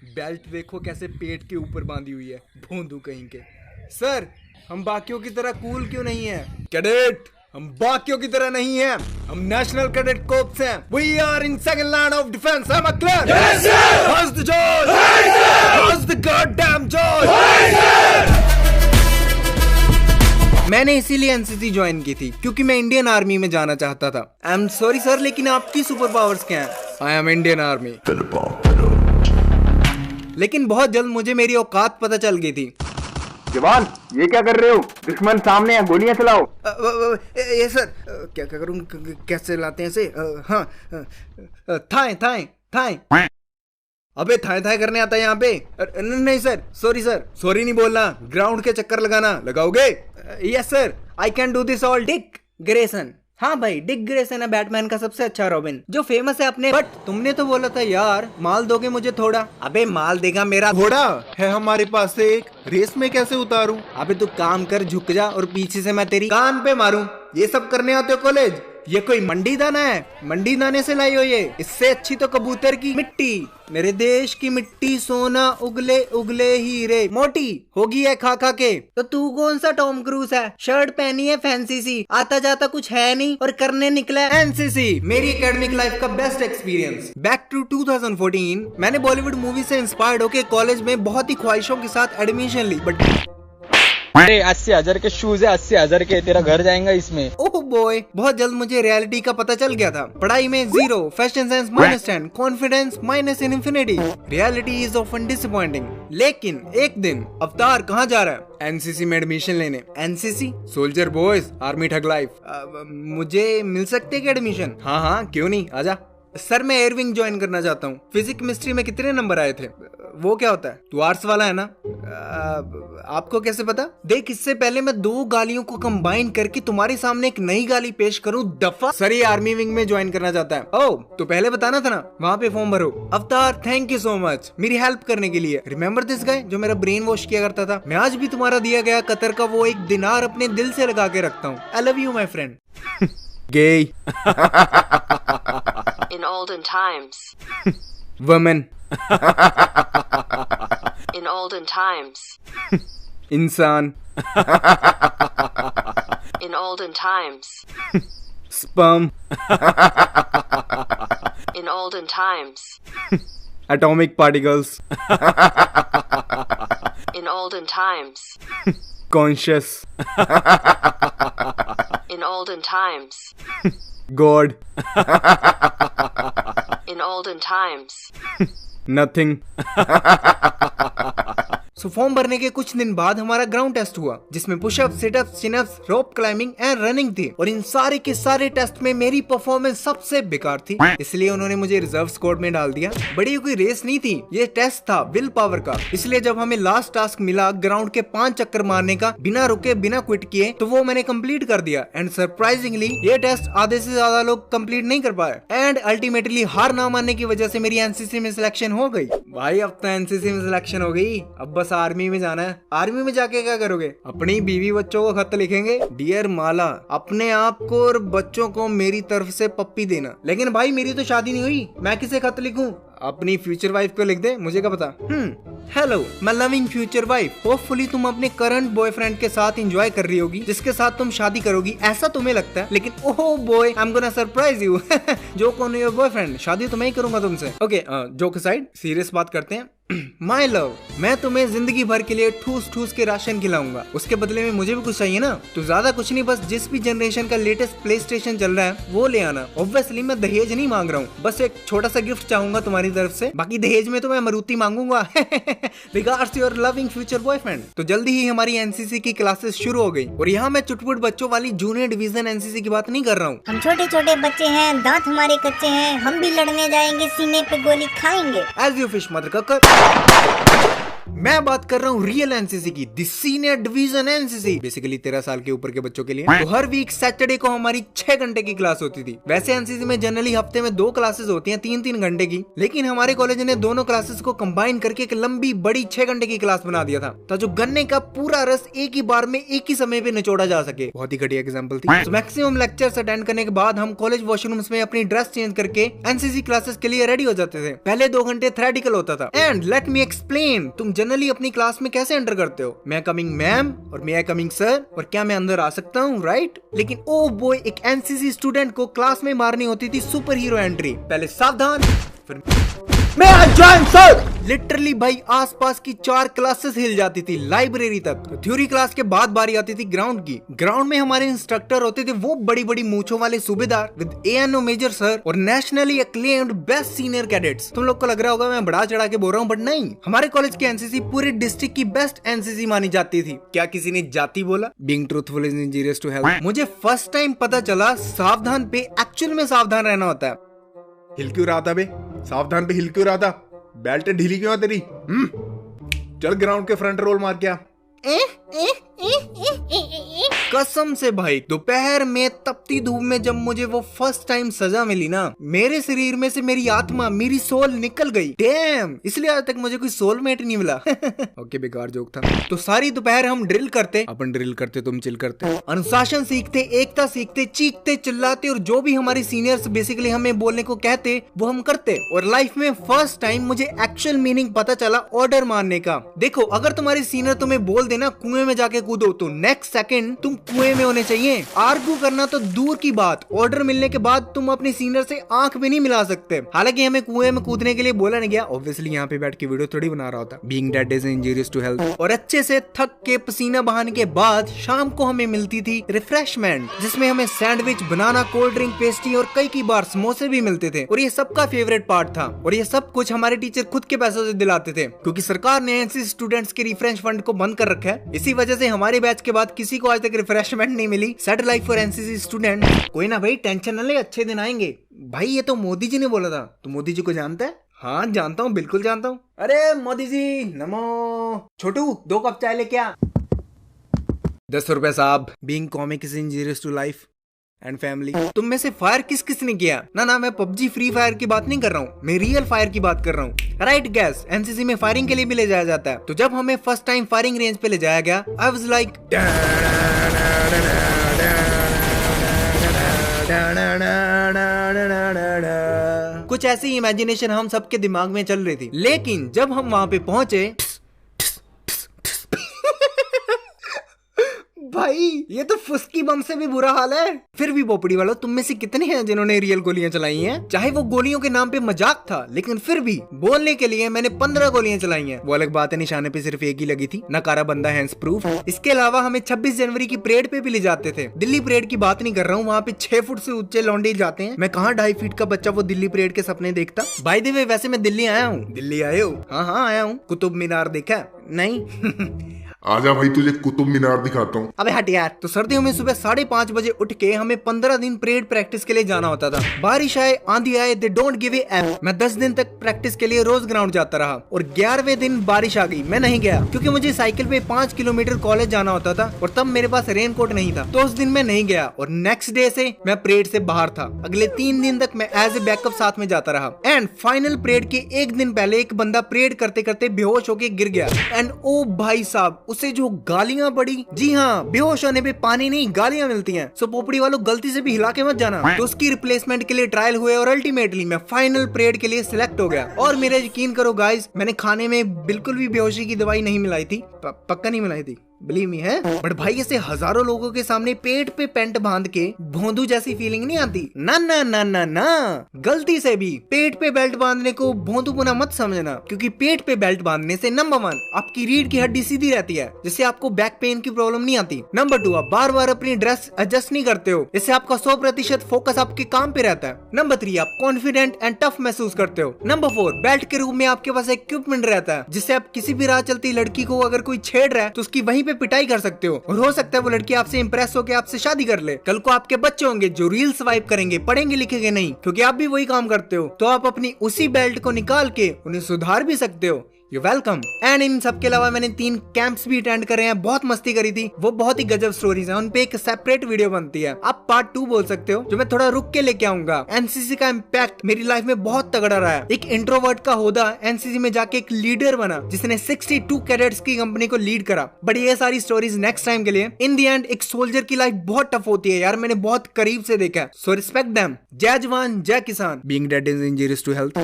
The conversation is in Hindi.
बेल्ट देखो कैसे पेट के ऊपर बांधी हुई है, भोंदू कहीं के। सर, हम बाकियों की तरह कूल क्यों नहीं है? कैडेट, हम बाकियों की तरह नहीं हैं, हम नेशनल कैडेट कोर्प्स हैं। We are in second line of defence. I am clear? Yes sir. How's the जॉर्ज? हाउस द गॉडडैम जॉर्ज? मैंने इसीलिए एनसीसी ज्वाइन की थी क्योंकि मैं इंडियन आर्मी में जाना चाहता था। आई एम सॉरी सर, लेकिन आपकी सुपर पावर्स क्या हैं? I am Indian army. लेकिन बहुत जल्द मुझे मेरी औकात पता चल गई थी। जवान, ये क्या कर रहे हो? दुश्मन सामने है, गोलियां चलाओ। ये सर, क्या करूं? कैसे लाते हैं इसे? हाँ, थाए थाए थाए। अबे थाए थाए करने आता है यहाँ पे? नहीं सर, सॉरी सर। सॉरी नहीं बोलना, ग्राउंड के चक्कर लगाना। लगाओगे? Yes sir, I can do this all. Dick Grayson. हाँ भाई, डिक ग्रेसन है बैटमैन का सबसे अच्छा रॉबिन, जो फेमस है अपने। बट तुमने तो बोला था यार माल दोगे मुझे थोड़ा। अबे माल देगा मेरा घोड़ा है हमारे पास से एक, रेस में कैसे उतारूं? अबे तू काम कर, झुक जा और पीछे से मैं तेरी कान पे मारूं। ये सब करने आते हो कॉलेज? ये कोई मंडी दाना है? मंडी दाने से लाई हो ये? इससे अच्छी तो कबूतर की मिट्टी। मेरे देश की मिट्टी सोना उगले उगले हीरे मोटी होगी है खा खा के। तो तू कौन सा टॉम क्रूज है? शर्ट पहनी है फैंसी सी, आता जाता कुछ है नहीं और करने निकला है एनसीसी। मेरी एकेडमिक लाइफ का बेस्ट एक्सपीरियंस। बैक टू 2014, मैंने बॉलीवुड मूवी से इंस्पायर्ड होकर कॉलेज में बहुत ही ख्वाहिशों के साथ एडमिशन ली। बट 80,000 के शूज है, 80,000 के, तेरा घर जाएगा इसमें। ओह बॉय, बहुत जल्द मुझे रियलिटी का पता चल गया था। पढ़ाई में 0, fashion sense -10, confidence -infinity। Reality is often disappointing. लेकिन एक दिन अवतार कहाँ जा रहा है? एनसीसी में एडमिशन लेने। NCC? Soldier boys army thug life. मुझे मिल सकते है क्या एडमिशन? हाँ हाँ, क्यों नहीं, आजा। सर, मैं एयरविंग ज्वाइन करना चाहता हूँ। फिजिक्स केमिस्ट्री में कितने नंबर आए थे? वो क्या होता है? तू आर्ट्स वाला है ना? आपको कैसे पता? देख, इससे पहले मैं 2 गालियों को कंबाइन करके तुम्हारे सामने एक नई गाली पेश करूं। दफा। सर, ये आर्मी विंग में ज्वाइन करना चाहता है। ओह, तो पहले बताना था ना, वहाँ पे फॉर्म भरो। अवतार, थैंक यू सो मच मेरी हेल्प करने के लिए। रिमेम्बर दिस गाय जो मेरा ब्रेन वॉश किया करता था? मैं आज भी तुम्हारा दिया गया कतर का वो 1 दिनार अपने दिल से लगा के रखता हूँ। I love you my friend. Gay. In olden times. Women. In olden times. इंसान. In olden times. Sperm. In olden times. Atomic particles. In olden times. Conscious. In olden times. God. In olden times. Nothing. So form भरने के कुछ दिन बाद हमारा ग्राउंड टेस्ट हुआ, जिसमें pushup, situps, chinups, rope climbing and running थी। और इन सारे के सारे टेस्ट में मेरी परफॉर्मेंस सबसे बेकार थी, इसलिए उन्होंने मुझे रिजर्व स्क्वाड में डाल दिया। बड़ी कोई रेस नहीं थी, ये टेस्ट था विल पावर का। इसलिए जब हमें लास्ट टास्क मिला ग्राउंड के 5 चक्कर मारने का, बिना रुके बिना क्विट किए, तो वो मैंने कंप्लीट कर दिया। एंड सरप्राइजिंगली ये टेस्ट आधे से ज्यादा लोग कंप्लीट नहीं कर पाए। एंड अल्टीमेटली हार ना मानने की वजह से मेरी एनसीसी में सिलेक्शन हो गई। भाई, अब तो एनसीसी में सिलेक्शन हो गई, अब बस आर्मी में जाना है। आर्मी में जाके क्या करोगे? अपनी बीवी बच्चों को खत लिखेंगे, डियर माला, अपने आप को और बच्चों को मेरी तरफ से पप्पी देना। लेकिन भाई, मेरी तो शादी नहीं हुई, मैं किसे खत लिखूं? अपनी फ्यूचर वाइफ को लिख दे, मुझे क्या पता। Hello my loving future wife, hopefully तुम अपने करंट बॉयफ्रेंड के साथ एंजॉय कर रही होगी, जिसके साथ तुम शादी करोगी, ऐसा तुम्हें लगता है। लेकिन oh boy, I am gonna surprise you. जो कौन है योर बॉयफ्रेंड? शादी तो मैं ही करूंगा तुमसे। ओके, जोक असाइड, सीरियस बात करते हैं। माई लव, मैं तुम्हें जिंदगी भर के लिए ठूस ठूस के राशन खिलाऊंगा, उसके बदले में मुझे भी कुछ चाहिए ना? तो ज्यादा कुछ नहीं, बस जिस भी जनरेशन का लेटेस्ट प्ले स्टेशन चल रहा है वो ले आना। ऑब्वियसली मैं दहेज नहीं मांग रहा हूँ, बस एक छोटा सा गिफ्ट चाहूंगा तुम्हारी तरफ से। बाकी दहेज में तो मैं मारुति मांगूंगा। Regards your loving future boyfriend. तो जल्दी ही हमारी एनसीसी की क्लासेस शुरू हो गई, और यहाँ मैं चुटपुट बच्चों वाली जूनियर डिवीजन एनसीसी की बात नहीं कर रहा हूँ। हम छोटे छोटे बच्चे हैं, दांत हमारे कच्चे हैं, हम भी लड़ने जाएंगे, सीने पे गोली खाएंगे। एज यू फिश मदर ककर। मैं बात कर रहा हूँ रियल एनसीसी की, the senior division NCC, basically 13 साल के ऊपर के बच्चों के लिए। तो हर वीक सैटरडे को हमारी 6 घंटे की क्लास होती थी। वैसे एनसीसी में जनरली हफ्ते में 2 क्लासेस होती हैं 3-3 घंटे की, लेकिन हमारे कॉलेज ने दोनों क्लासेस को कंबाइन करके एक लंबी बड़ी 6 घंटे की क्लास बना दिया था, ताकि गन्ने का पूरा रस एक ही बार में एक ही समय पे निचोड़ा जा सके। बहुत ही घटिया एग्जांपल थी। तो मैक्सिमम लेक्चर्स अटेंड करने के बाद हम कॉलेज वॉशरूम्स में अपनी ड्रेस चेंज करके एनसीसी क्लासेस के लिए रेडी हो जाते थे। पहले 2 घंटे थ्योरेटिकल होता था। एंड लेट मी एक्सप्लेन, तुम जनरली अपनी क्लास में कैसे एंटर करते हो? मैं कमिंग मैम और मैं कमिंग सर, और क्या मैं अंदर आ सकता हूँ, राइट? लेकिन ओ बॉय, एक एनसीसी स्टूडेंट को क्लास में मारनी होती थी सुपर हीरो एंट्री। पहले सावधान, फिर मैं जॉइन सर। लिटरली भाई आसपास की 4 क्लासेस हिल जाती थी लाइब्रेरी तक। तो थ्योरी क्लास के बाद बारी आती थी ग्राउंड की। ग्राउंड में हमारे इंस्ट्रक्टर होते थे वो बड़ी बड़ी मूंछों वाले सूबेदार विद एएनओ मेजर सर और nationally acclaimed best senior cadets. तुम लोग को लग रहा होगा मैं बढ़ा चढ़ा के बोल रहा हूँ, बट नहीं, हमारे कॉलेज की एनसीसी पूरे डिस्ट्रिक्ट की बेस्ट एनसीसी मानी जाती थी। क्या किसी ने जाति बोला? Being truthful is injurious to health. मुझे फर्स्ट टाइम पता चला सावधान पे एक्चुअल में सावधान रहना होता है। हिल क्यों रहा था बे? सावधान पे हिल क्यों रहा था? बेल्ट ढीली क्यों है तेरी? चल ग्राउंड के फ्रंट रोल मार क्या। कसम से भाई, दोपहर में तपती धूप में जब मुझे वो फर्स्ट टाइम सजा मिली ना, मेरे शरीर में से मेरी आत्मा, मेरी सोल निकल गई। डैम, इसलिए आज तक मुझे कोई सोलमेट नहीं मिला। ओके, बेकार जोक था। तो सारी दोपहर हम ड्रिल करते, अपन ड्रिल करते, तुम चिल करते, अनुशासन सीखते, एकता सीखते, चीखते चिल्लाते, और जो भी हमारे सीनियर्स बेसिकली हमें बोलने को कहते वो हम करते। और लाइफ में फर्स्ट टाइम मुझे एक्चुअल मीनिंग पता चला ऑर्डर मारने का। देखो, अगर तुम्हारे सीनियर तुम्हें बोल देना कुएं में जाके कूदो, तो नेक्स्ट सेकंड तुम कुएं में होने चाहिए। आर्गू करना तो दूर की बात, ऑर्डर मिलने के बाद तुम अपने सीनियर से आंख भी नहीं मिला सकते। हालांकि हमें कुएं में कूदने के लिए बोला नहीं गया, ऑब्वियसली यहाँ पे बैठ के वीडियो थोड़ी बना रहा होता। Being dead is injurious to health. और अच्छे से थक के पसीना बहाने के बाद शाम को हमें मिलती थी रिफ्रेशमेंट, जिसमें हमें सैंडविच, बनाना, कोल्ड ड्रिंक, पेस्ट्री और कई बार समोसे भी मिलते थे। और ये सबका फेवरेट पार्ट था। और ये सब कुछ हमारे टीचर खुद के पैसों से दिलाते थे, क्योंकि सरकार ने एनसीसी स्टूडेंट्स के रिफ्रेश फंड को बंद कर रखा है। इसी वजह से हमारे बैच के बाद किसी को आज तक रिफ्रेशमेंट नहीं मिली। Set life for NCC student. कोई ना भाई, टेंशन न ले, अच्छे दिन आएंगे। भाई ये तो मोदी जी ने बोला था। तो मोदी जी को जानता है? हाँ जानता हूँ, बिल्कुल जानता हूँ। अरे मोदी जी नमो। छोटू 2 कप चाय लेके आ। 10 रुपए साहब। Being comic is injurious to life and family. तुम में से फायर किस किस ने किया? ना मैं पबजी फ्री फायर की बात नहीं कर रहा हूँ, मैं रियल फायर की बात कर रहा हूँ। राइट गैस, एनसीसी में फायरिंग के लिए भी ले जाया जाता है। तो जब हमें फर्स्ट टाइम फायरिंग रेंज पे ले जाया गया, आई वाज लाइक कुछ ऐसी इमेजिनेशन हम सबके दिमाग में चल रही थी। लेकिन जब हम वहां पे पहुंचे, भाई ये तो फुस्की बम से भी बुरा हाल है। फिर भी पोपड़ी वालों, तुम में से कितने हैं जिन्होंने रियल गोलियां चलाई हैं? चाहे वो गोलियों के नाम पे मजाक था, लेकिन फिर भी बोलने के लिए मैंने 15 गोलियां चलाई हैं। वो अलग बात है, निशाने पे सिर्फ एक ही लगी थी, नकारा बंदा हैंड्स प्रूफ। इसके अलावा हमें 26 जनवरी की परेड पे भी ले जाते थे। दिल्ली परेड की बात नहीं कर रहा हूँ, वहाँ पे 6 फुट से ऊंचे लौंडे जाते हैं। मैं कहाँ 2.5 फीट का बच्चा वो दिल्ली परेड के सपने देखता। बाय द वे, वैसे मैं दिल्ली आया हूँ। दिल्ली आए हो? हाँ आया हूँ। कुतुब मीनार देखा? नहीं। आजा भाई, तुझे कुतुब मीनार दिखाता हूँ। अबे हट यार। तो सर्दियों में सुबह 5:30 बजे उठ के हमें 15 दिन परेड प्रैक्टिस के लिए जाना होता था। बारिश आए, आंधी आए, they don't give A F. मैं 10 दिन तक प्रैक्टिस के लिए रोज ग्राउंड जाता रहा। और 11वें दिन बारिश आ गई, मैं नहीं गया, क्योंकि मुझे साइकिल पे 5 किलोमीटर कॉलेज जाना होता था और तब मेरे पास रेनकोट नहीं था। तो उस दिन मैं नहीं गया और नेक्स्ट डे से मैं परेड से बाहर था। अगले 3 दिन तक मैं एज ए बैकअप साथ में जाता रहा। एंड फाइनल परेड के 1 दिन पहले एक बंदा परेड करते करते बेहोश होके गिर गया। एंड ओ भाई साहब, उसे जो गालियां पड़ी, जी हाँ, बेहोश होने पे पानी नहीं गालियां मिलती हैं। सो पोपड़ी वालों, गलती से भी हिला के मत जाना। तो उसकी रिप्लेसमेंट के लिए ट्रायल हुए और अल्टीमेटली मैं फाइनल परेड के लिए सिलेक्ट हो गया। और मेरा यकीन करो गाइस, मैंने खाने में बिल्कुल भी बेहोशी की दवाई नहीं मिलाई थी, पक्का नहीं मिलाई थी, बिलीव मी है। बट भाई ऐसे हजारों लोगों के सामने पेट पे पेंट बांध के भोंदू जैसी फीलिंग नहीं आती। ना ना ना ना ना, गलती से भी पेट पे बेल्ट बांधने को भोंदूपना मत समझना, क्योंकि पेट पे बेल्ट बांधने से नंबर 1 आपकी रीढ़ की हड्डी सीधी रहती है, जिससे आपको बैक पेन की प्रॉब्लम नहीं आती। नंबर 2, आप बार बार अपनी ड्रेस एडजस्ट नहीं करते हो, इससे आपका 100% फोकस आपके काम पे रहता है। नंबर 3, आप कॉन्फिडेंट एंड टफ महसूस करते हो। नंबर 4, बेल्ट के रूप में आपके पास इक्विपमेंट रहता है, जिससे आप किसी भी राह चलती लड़की को अगर कोई छेड़ रहा है तो उसकी वहीं पे पिटाई कर सकते हो। और हो सकता है वो लड़की आपसे इंप्रेस होकर आपसे शादी कर ले। कल को आपके बच्चे होंगे जो रील स्वाइप करेंगे, पढ़ेंगे लिखेंगे नहीं, क्योंकि आप भी वही काम करते हो। तो आप अपनी उसी बेल्ट को निकाल के उन्हें सुधार भी सकते हो। You welcome. एंड इन सब के अलावा मैंने 3 कैंप्स भी अटेंड करे हैं, बहुत मस्ती करी थी, वो बहुत ही गजब स्टोरीज हैं, उन पे एक सेपरेट वीडियो बनती है, आप पार्ट 2 बोल सकते हो, जो मैं थोड़ा रुक के लेके आऊंगा। एनसीसी का इम्पैक्ट मेरी लाइफ में बहुत तगड़ा रहा है। एक इंट्रोवर्ट का होदा एनसीसी में जाके एक लीडर बना जिसने 62 कैडेट्स की कंपनी को लीड करा। बट ये सारी स्टोरीज नेक्स्ट टाइम के लिए। इन दी एंड एक सोल्जर की लाइफ बहुत टफ होती है यार, मैंने बहुत करीब से देखा है, सो रिस्पेक्ट देम। जय जवान जय किसान। Being dead is injurious to health.